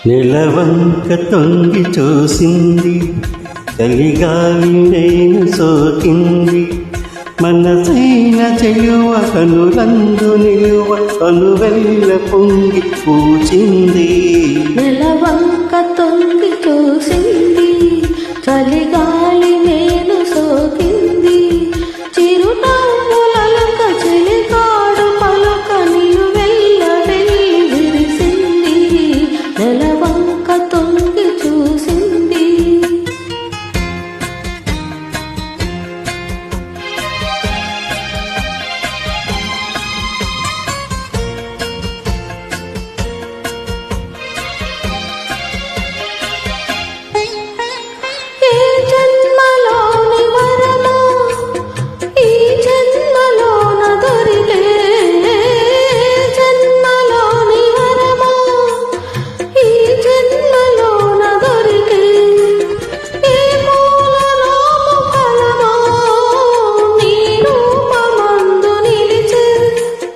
నెలవంక తొంగి చూసింది, చలిగాలి నేను సోకింది. మనసైన చెలువ కనులందు నిలువ కనువెల్ల పొంగి పూచింది. నెలవంక తొంగి చూసింది, చలిగాలి నేను సోకింది. చిరునవ్వులక చెలికాడు పలుక నిలువెల్ల వెళ్ళి విరిసింది. నెలవంక తొంగి చూసింది.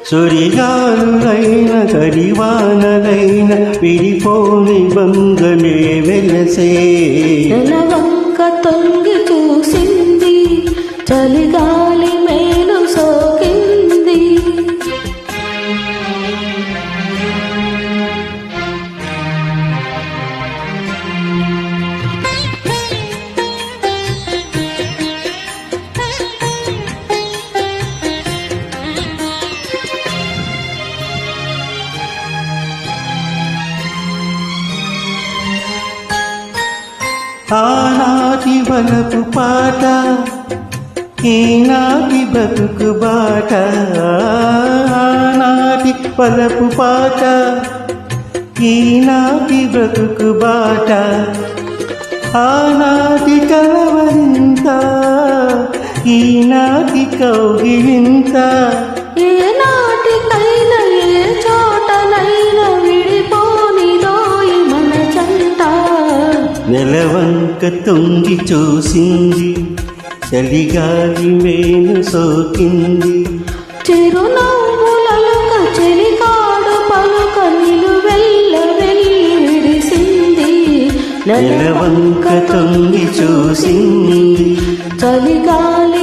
సుడిగాలులైన కరివానలైన విడిపోని బంగలే వెలసే. నెలవంక తొంగి చూసింది, చలిగాలి మేలు సోకింది. ఆనాటి వలపు పాట, ఈనాటి బతుకు బాట. ఆనాటి వలపు పాట, ఈనాటి బతుకు బాట. ఆనాటి కలవరింత, ఈనాటి కౌగిలింత. ఏనాటికైనా ఏ చోటనైనా విడిపోనిదోయి మన జంట. నెలవంక తొంగి చూసింది, చలిగాలి మేను సోకింది. చిరునవ్వులక చెలికాడు పలుక నిలువెల్ల వెళ్ళి విడిసింది. నెలవంక తొంగి చూసింది, చలిగాలి